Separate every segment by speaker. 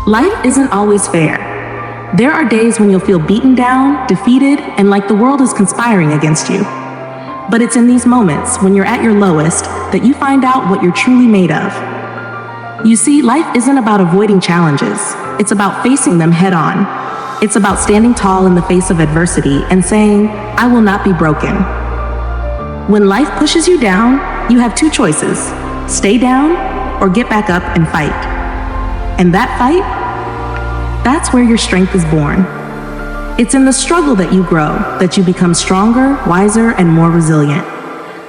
Speaker 1: Life isn't always fair. There are days when you'll feel beaten down, defeated, and like the world is conspiring against you. But it's in these moments, when you're at your lowest, that you find out what you're truly made of. You see, life isn't about avoiding challenges. It's about facing them head on. It's about standing tall in the face of adversity and saying, I will not be broken. When life pushes you down, you have two choices: stay down or get back up and fight. And that fight, that's where your strength is born. It's in the struggle that you grow, that you become stronger, wiser, and more resilient.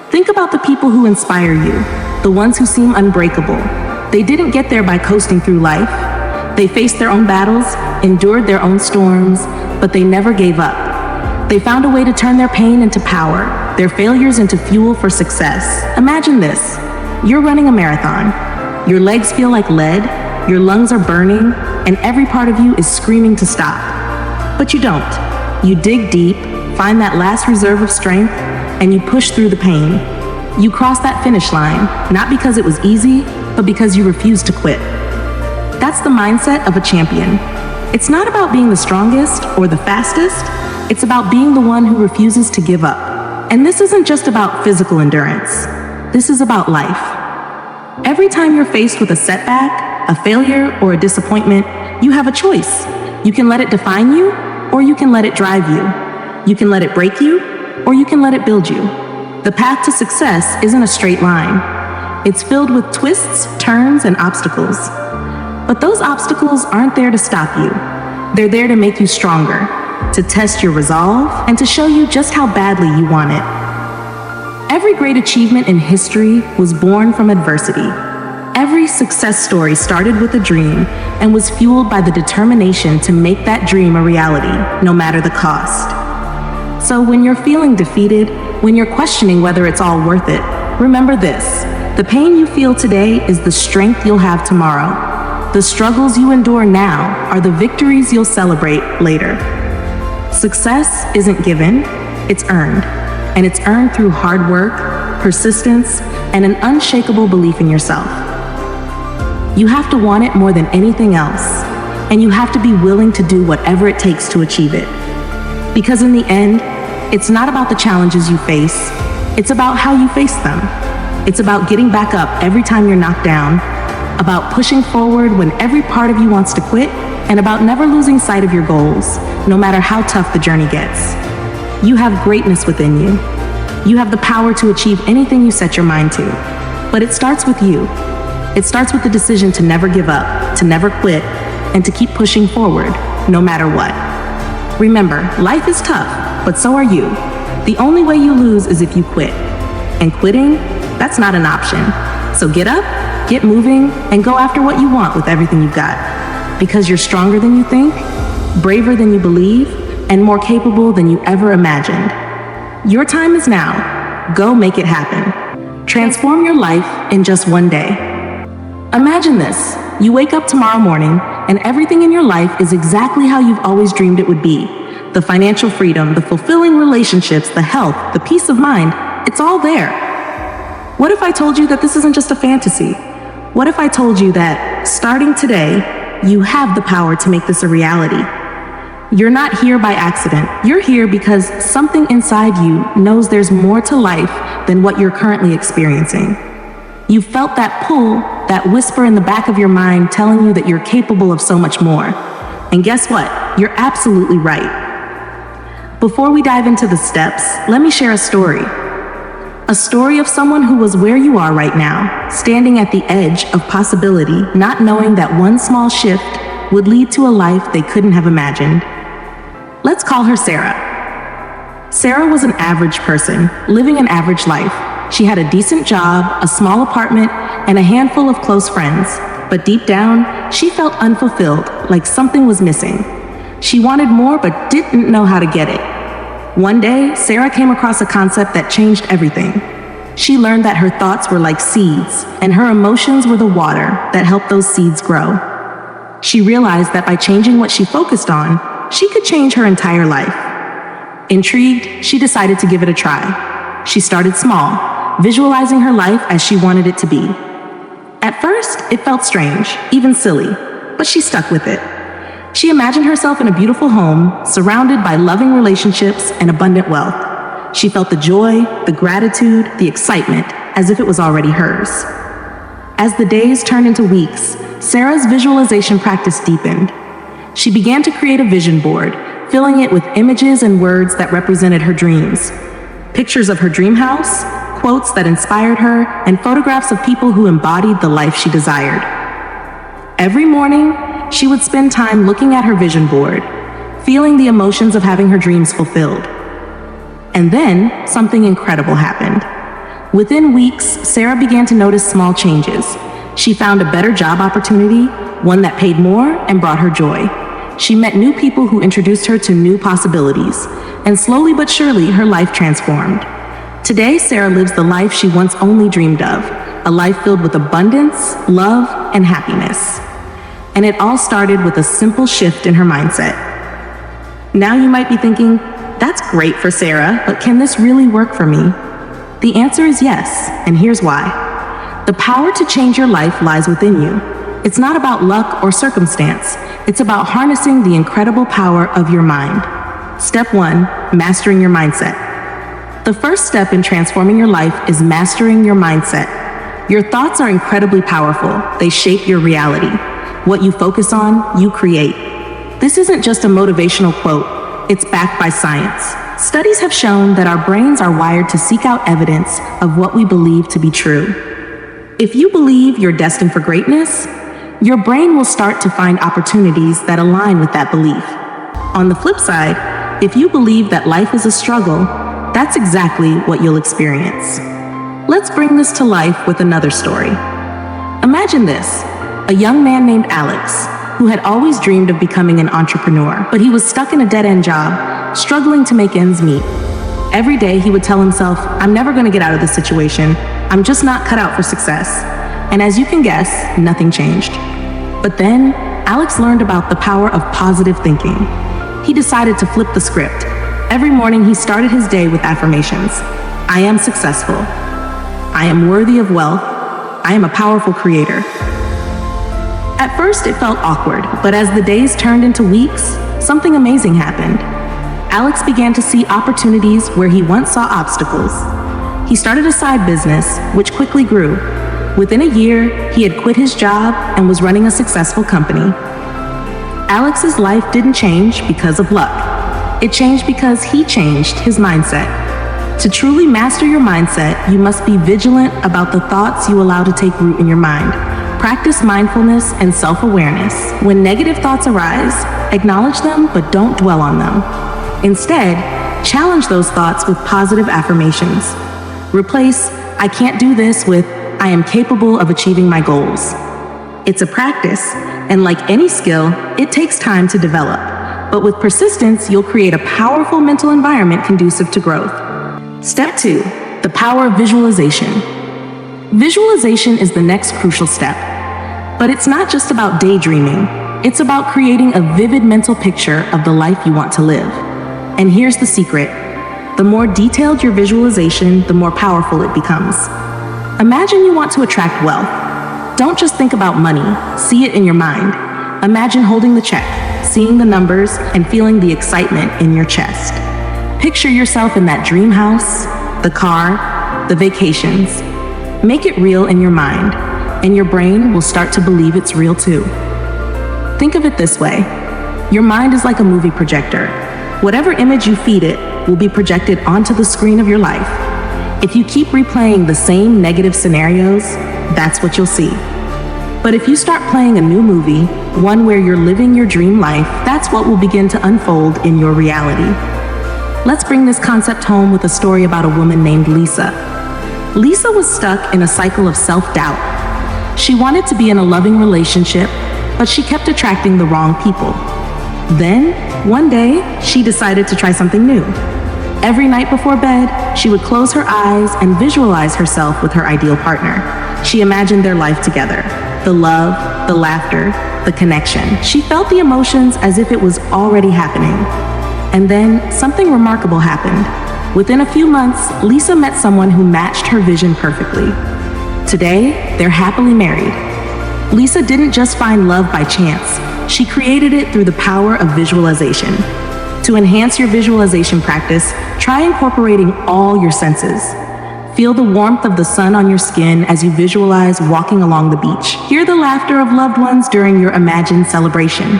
Speaker 1: Think about the people who inspire you, the ones who seem unbreakable. They didn't get there by coasting through life. They faced their own battles, endured their own storms, but they never gave up. They found a way to turn their pain into power, their failures into fuel for success. Imagine this. You're running a marathon. Your legs feel like lead, your lungs are burning, and every part of you is screaming to stop. But you don't. You dig deep, find that last reserve of strength, and you push through the pain. You cross that finish line, not because it was easy, but because you refused to quit. That's the mindset of a champion. It's not about being the strongest or the fastest. It's about being the one who refuses to give up. And this isn't just about physical endurance. This is about life. Every time you're faced with a setback, a failure, or a disappointment, you have a choice. You can let it define you, or you can let it drive you. You can let it break you, or you can let it build you. The path to success isn't a straight line. It's filled with twists, turns, and obstacles. But those obstacles aren't there to stop you. They're there to make you stronger, to test your resolve, and to show you just how badly you want it. Every great achievement in history was born from adversity. Every success story started with a dream and was fueled by the determination to make that dream a reality, no matter the cost. So when you're feeling defeated, when you're questioning whether it's all worth it, remember this: the pain you feel today is the strength you'll have tomorrow. The struggles you endure now are the victories you'll celebrate later. Success isn't given, it's earned. And it's earned through hard work, persistence, and an unshakable belief in yourself. You have to want it more than anything else, and you have to be willing to do whatever it takes to achieve it. Because in the end, it's not about the challenges you face, it's about how you face them. It's about getting back up every time you're knocked down, about pushing forward when every part of you wants to quit, and about never losing sight of your goals, no matter how tough the journey gets. You have greatness within you. You have the power to achieve anything you set your mind to. But it starts with you. It starts with the decision to never give up, to never quit, and to keep pushing forward, no matter what. Remember, life is tough, but so are you. The only way you lose is if you quit. And quitting, that's not an option. So get up, get moving, and go after what you want with everything you've got. Because you're stronger than you think, braver than you believe, and more capable than you ever imagined. Your time is now. Go make it happen. Transform your life in just one day. Imagine this. You wake up tomorrow morning, and everything in your life is exactly how you've always dreamed it would be. The financial freedom, the fulfilling relationships, the health, the peace of mind, it's all there. What if I told you that this isn't just a fantasy? What if I told you that, starting today, you have the power to make this a reality? You're not here by accident. You're here because something inside you knows there's more to life than what you're currently experiencing. You felt that pull, that whisper in the back of your mind telling you that you're capable of so much more. And guess what? You're absolutely right. Before we dive into the steps, let me share a story. A story of someone who was where you are right now, standing at the edge of possibility, not knowing that one small shift would lead to a life they couldn't have imagined. Let's call her Sarah. Sarah was an average person, living an average life. She had a decent job, a small apartment, and a handful of close friends. But deep down, she felt unfulfilled, like something was missing. She wanted more, but didn't know how to get it. One day, Sarah came across a concept that changed everything. She learned that her thoughts were like seeds, and her emotions were the water that helped those seeds grow. She realized that by changing what she focused on, she could change her entire life. Intrigued, she decided to give it a try. She started small, visualizing her life as she wanted it to be. At first, it felt strange, even silly. but she stuck with it. She imagined herself in a beautiful home, surrounded by loving relationships and abundant wealth. She felt the joy, the gratitude, the excitement, as if it was already hers. As the days turned into weeks, Sarah's visualization practice deepened. She began to create a vision board, filling it with images and words that represented her dreams. Pictures of her dream house, quotes that inspired her, and photographs of people who embodied the life she desired. Every morning, she would spend time looking at her vision board, feeling the emotions of having her dreams fulfilled. And then, something incredible happened. Within weeks, Sarah began to notice small changes. She found a better job opportunity, one that paid more and brought her joy. She met new people who introduced her to new possibilities, and slowly but surely, her life transformed. Today, Sarah lives the life she once only dreamed of, a life filled with abundance, love, and happiness. And it all started with a simple shift in her mindset. Now you might be thinking, that's great for Sarah, but can this really work for me? The answer is yes, and here's why. The power to change your life lies within you. It's not about luck or circumstance. It's about harnessing the incredible power of your mind. Step 1, mastering your mindset. The first step in transforming your life is mastering your mindset. Your thoughts are incredibly powerful. They shape your reality. What you focus on, you create. This isn't just a motivational quote. It's backed by science. Studies have shown that our brains are wired to seek out evidence of what we believe to be true. If you believe you're destined for greatness, your brain will start to find opportunities that align with that belief. On the flip side, if you believe that life is a struggle, that's exactly what you'll experience. Let's bring this to life with another story. Imagine this, a young man named Alex, who had always dreamed of becoming an entrepreneur, but he was stuck in a dead-end job, struggling to make ends meet. Every day he would tell himself, I'm never going to get out of this situation. I'm just not cut out for success. And as you can guess, nothing changed. But then, Alex learned about the power of positive thinking. He decided to flip the script. Every morning he started his day with affirmations. I am successful. I am worthy of wealth. I am a powerful creator. At first it felt awkward, but as the days turned into weeks, something amazing happened. Alex began to see opportunities where he once saw obstacles. He started a side business, which quickly grew. Within a year, he had quit his job and was running a successful company. Alex's life didn't change because of luck. It changed because he changed his mindset. To truly master your mindset, you must be vigilant about the thoughts you allow to take root in your mind. Practice mindfulness and self-awareness. When negative thoughts arise, acknowledge them but don't dwell on them. Instead, challenge those thoughts with positive affirmations. Replace, I can't do this with, I am capable of achieving my goals. It's a practice, and like any skill, it takes time to develop. But with persistence, you'll create a powerful mental environment conducive to growth. Step 2, the power of visualization. Visualization is the next crucial step. But it's not just about daydreaming. It's about creating a vivid mental picture of the life you want to live. And here's the secret. The more detailed your visualization, the more powerful it becomes. Imagine you want to attract wealth. Don't just think about money, see it in your mind. Imagine holding the check, seeing the numbers, and feeling the excitement in your chest. Picture yourself in that dream house, the car, the vacations. Make it real in your mind, and your brain will start to believe it's real too. Think of it this way. Your mind is like a movie projector. Whatever image you feed it will be projected onto the screen of your life. If you keep replaying the same negative scenarios, that's what you'll see. But if you start playing a new movie, one where you're living your dream life, that's what will begin to unfold in your reality. Let's bring this concept home with a story about a woman named Lisa. Lisa was stuck in a cycle of self-doubt. She wanted to be in a loving relationship, but she kept attracting the wrong people. Then, one day, she decided to try something new. Every night before bed, she would close her eyes and visualize herself with her ideal partner. She imagined their life together. The love, the laughter, the connection. She felt the emotions as if it was already happening. And then, something remarkable happened. Within a few months, Lisa met someone who matched her vision perfectly. Today, they're happily married. Lisa didn't just find love by chance. She created it through the power of visualization. To enhance your visualization practice, try incorporating all your senses. Feel the warmth of the sun on your skin as you visualize walking along the beach. Hear the laughter of loved ones during your imagined celebration.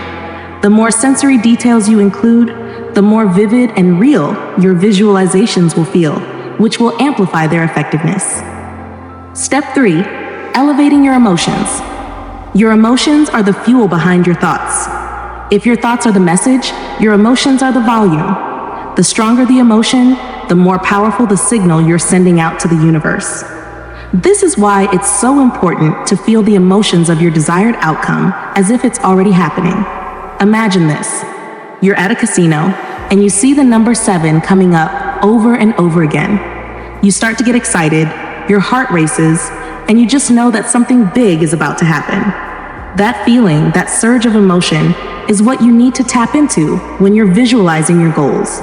Speaker 1: The more sensory details you include, the more vivid and real your visualizations will feel, which will amplify their effectiveness. Step 3, elevating your emotions. Your emotions are the fuel behind your thoughts. If your thoughts are the message, your emotions are the volume. The stronger the emotion, the more powerful the signal you're sending out to the universe. This is why it's so important to feel the emotions of your desired outcome as if it's already happening. Imagine this. You're at a casino and you see the number 7 coming up over and over again. You start to get excited, your heart races, and you just know that something big is about to happen. That feeling, that surge of emotion, is what you need to tap into when you're visualizing your goals.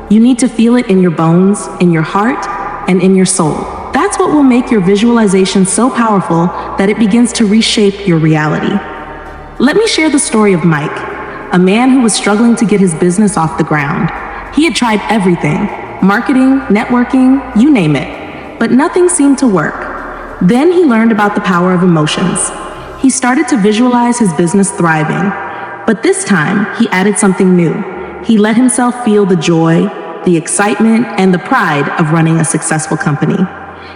Speaker 1: You need to feel it in your bones, in your heart, and in your soul. That's what will make your visualization so powerful that it begins to reshape your reality. Let me share the story of Mike, a man who was struggling to get his business off the ground. He had tried everything, marketing, networking, you name it, but nothing seemed to work. Then he learned about the power of emotions. He started to visualize his business thriving, but this time he added something new. He let himself feel the joy, the excitement, and the pride of running a successful company.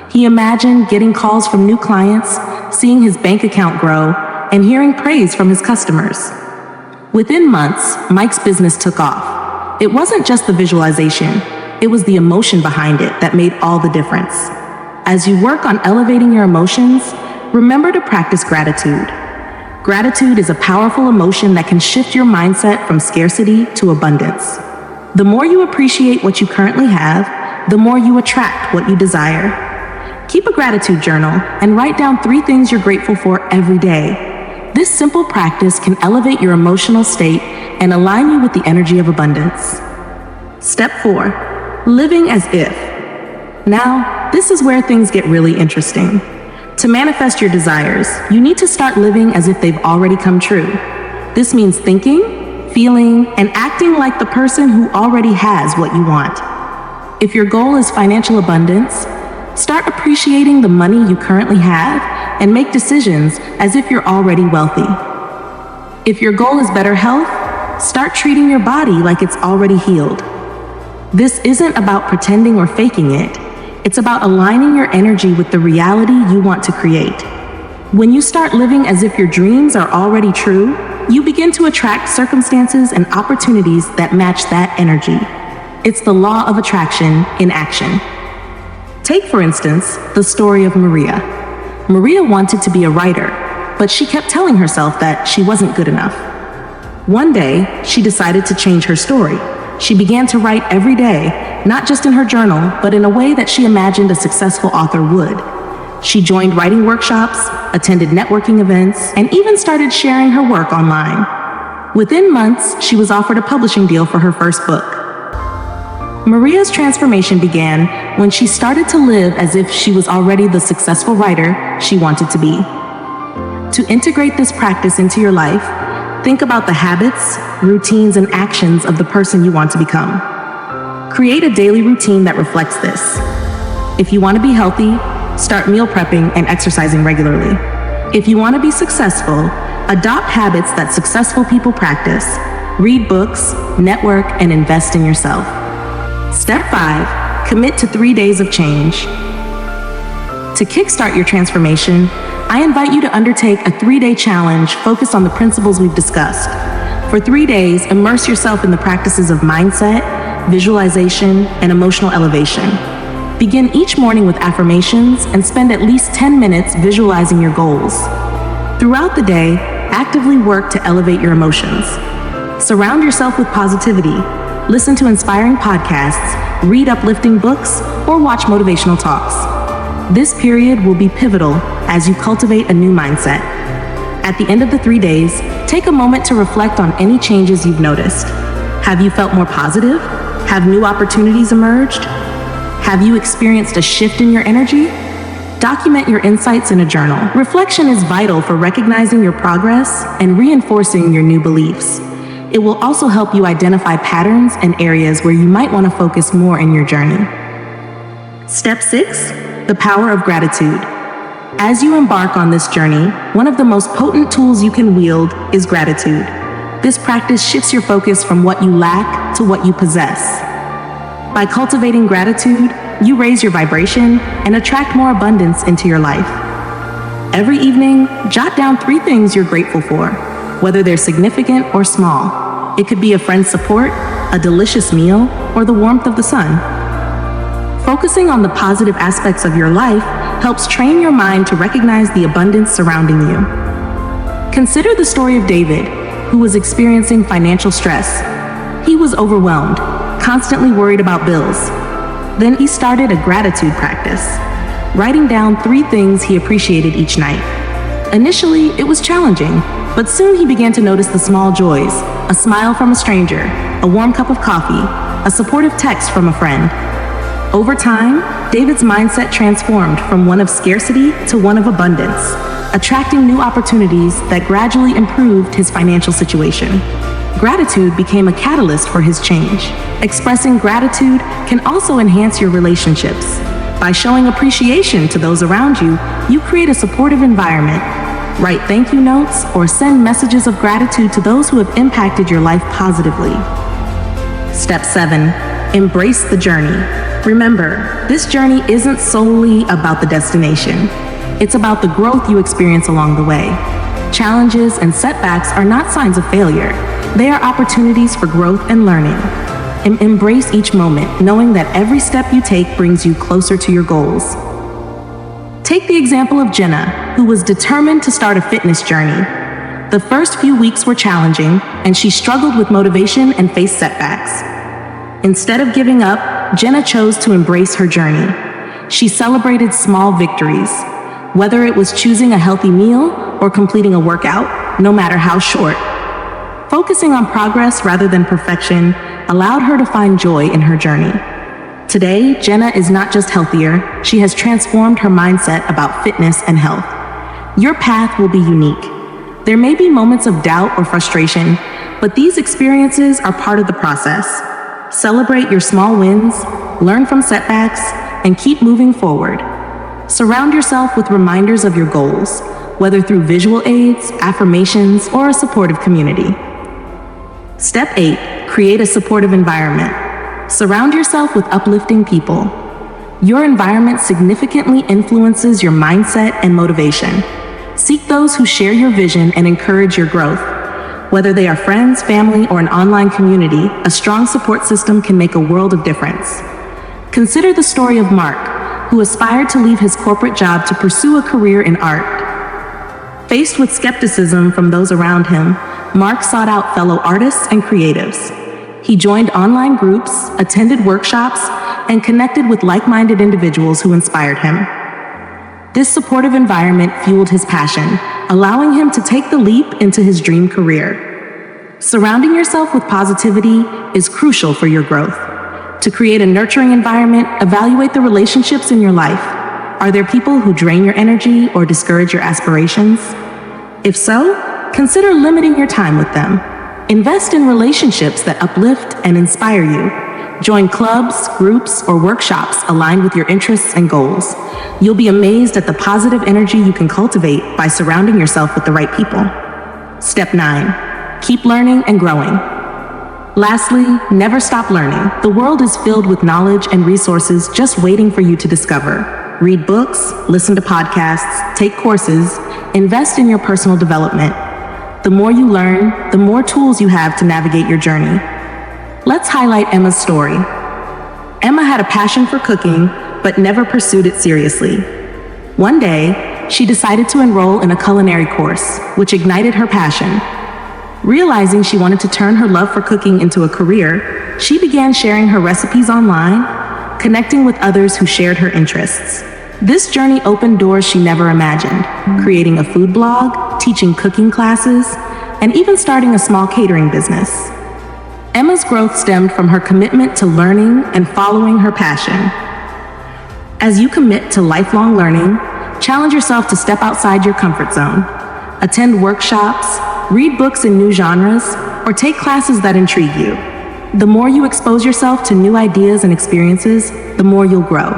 Speaker 1: He imagined getting calls from new clients, seeing his bank account grow, and hearing praise from his customers. Within months, Mike's business took off. It wasn't just the visualization, it was the emotion behind it that made all the difference. As you work on elevating your emotions, remember to practice gratitude. Gratitude is a powerful emotion that can shift your mindset from scarcity to abundance. The more you appreciate what you currently have, the more you attract what you desire. Keep a gratitude journal and write down 3 things you're grateful for every day. This simple practice can elevate your emotional state and align you with the energy of abundance. Step 4, living as if. Now, this is where things get really interesting. To manifest your desires, you need to start living as if they've already come true. This means thinking, feeling, and acting like the person who already has what you want. If your goal is financial abundance, start appreciating the money you currently have and make decisions as if you're already wealthy. If your goal is better health, start treating your body like it's already healed. This isn't about pretending or faking it. It's about aligning your energy with the reality you want to create. When you start living as if your dreams are already true, you begin to attract circumstances and opportunities that match that energy. It's the law of attraction in action. Take, for instance, the story of Maria. Maria wanted to be a writer, but she kept telling herself that she wasn't good enough. One day, she decided to change her story. She began to write every day, not just in her journal, but in a way that she imagined a successful author would. She joined writing workshops, attended networking events, and even started sharing her work online. Within months, she was offered a publishing deal for her first book. Maria's transformation began when she started to live as if she was already the successful writer she wanted to be. To integrate this practice into your life, think about the habits, routines, and actions of the person you want to become. Create a daily routine that reflects this. If you want to be healthy, start meal prepping and exercising regularly. If you want to be successful, adopt habits that successful people practice. Read books, network, and invest in yourself. Step 5, commit to 3 days of change. To kickstart your transformation, I invite you to undertake a 3-day challenge focused on the principles we've discussed. For 3 days, immerse yourself in the practices of mindset, visualization, and emotional elevation. Begin each morning with affirmations and spend at least 10 minutes visualizing your goals. Throughout the day, actively work to elevate your emotions. Surround yourself with positivity. Listen to inspiring podcasts, read uplifting books, or watch motivational talks. This period will be pivotal as you cultivate a new mindset. At the end of the 3 days, take a moment to reflect on any changes you've noticed. Have you felt more positive? Have new opportunities emerged? Have you experienced a shift in your energy? Document your insights in a journal. Reflection is vital for recognizing your progress and reinforcing your new beliefs. It will also help you identify patterns and areas where you might want to focus more in your journey. Step 6. The power of gratitude. As you embark on this journey, one of the most potent tools you can wield is gratitude. This practice shifts your focus from what you lack to what you possess. By cultivating gratitude, you raise your vibration and attract more abundance into your life. Every evening, jot down 3 things you're grateful for, whether they're significant or small. It could be a friend's support, a delicious meal, or the warmth of the sun. Focusing on the positive aspects of your life helps train your mind to recognize the abundance surrounding you. Consider the story of David, who was experiencing financial stress. He was overwhelmed, constantly worried about bills. Then he started a gratitude practice, writing down 3 things he appreciated each night. Initially, it was challenging, but soon he began to notice the small joys: a smile from a stranger, a warm cup of coffee, a supportive text from a friend. Over time, David's mindset transformed from one of scarcity to one of abundance, attracting new opportunities that gradually improved his financial situation. Gratitude became a catalyst for his change. Expressing gratitude can also enhance your relationships. By showing appreciation to those around you, you create a supportive environment. Write thank you notes or send messages of gratitude to those who have impacted your life positively. Step 7. Embrace the journey. Remember, this journey isn't solely about the destination. It's about the growth you experience along the way. Challenges and setbacks are not signs of failure. They are opportunities for growth and learning. Embrace each moment, knowing that every step you take brings you closer to your goals. Take the example of Jenna, who was determined to start a fitness journey. The first few weeks were challenging, and she struggled with motivation and faced setbacks. Instead of giving up, Jenna chose to embrace her journey. She celebrated small victories, whether it was choosing a healthy meal or completing a workout, no matter how short. Focusing on progress rather than perfection allowed her to find joy in her journey. Today, Jenna is not just healthier, she has transformed her mindset about fitness and health. Your path will be unique. There may be moments of doubt or frustration, but these experiences are part of the process. Celebrate your small wins, learn from setbacks, and keep moving forward. Surround yourself with reminders of your goals, whether through visual aids, affirmations, or a supportive community. Step 8. Create a supportive environment. Surround yourself with uplifting people. Your environment significantly influences your mindset and motivation. Seek those who share your vision and encourage your growth. Whether they are friends, family, or an online community, a strong support system can make a world of difference. Consider the story of Mark, who aspired to leave his corporate job to pursue a career in art. Faced with skepticism from those around him, Mark sought out fellow artists and creatives. He joined online groups, attended workshops, and connected with like-minded individuals who inspired him. This supportive environment fueled his passion, allowing him to take the leap into his dream career. Surrounding yourself with positivity is crucial for your growth. To create a nurturing environment, evaluate the relationships in your life. Are there people who drain your energy or discourage your aspirations? If so, consider limiting your time with them. Invest in relationships that uplift and inspire you. Join clubs, groups, or workshops aligned with your interests and goals. You'll be amazed at the positive energy you can cultivate by surrounding yourself with the right people. Step 9. Keep learning and growing. Lastly, never stop learning. The world is filled with knowledge and resources just waiting for you to discover. Read books, listen to podcasts, take courses, invest in your personal development. The more you learn, the more tools you have to navigate your journey. Let's highlight Emma's story. Emma had a passion for cooking, but never pursued it seriously. One day, she decided to enroll in a culinary course, which ignited her passion. Realizing she wanted to turn her love for cooking into a career, she began sharing her recipes online, connecting with others who shared her interests. This journey opened doors she never imagined, creating a food blog, teaching cooking classes, and even starting a small catering business. Emma's growth stemmed from her commitment to learning and following her passion. As you commit to lifelong learning, Challenge yourself to step outside your comfort zone. Attend workshops, read books in new genres, or take classes that intrigue you. The more you expose yourself to new ideas and experiences, the more you'll grow.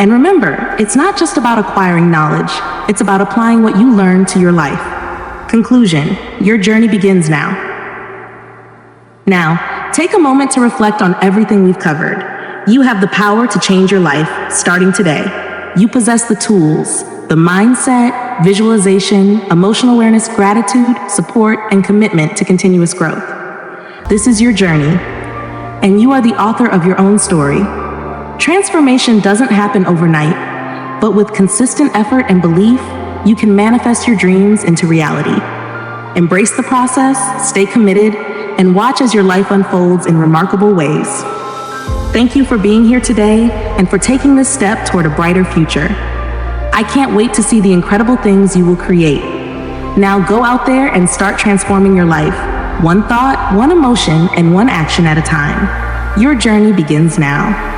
Speaker 1: And remember, it's not just about acquiring knowledge, it's about applying what you learn to your life. Conclusion: your journey begins now. Now, take a moment to reflect on everything we've covered. You have the power to change your life, starting today. You possess the tools, the mindset, visualization, emotional awareness, gratitude, support, and commitment to continuous growth. This is your journey, and you are the author of your own story. Transformation doesn't happen overnight, but with consistent effort and belief, you can manifest your dreams into reality. Embrace the process, stay committed, and watch as your life unfolds in remarkable ways. Thank you for being here today and for taking this step toward a brighter future. I can't wait to see the incredible things you will create. Now go out there and start transforming your life, one thought, one emotion, and one action at a time. Your journey begins now.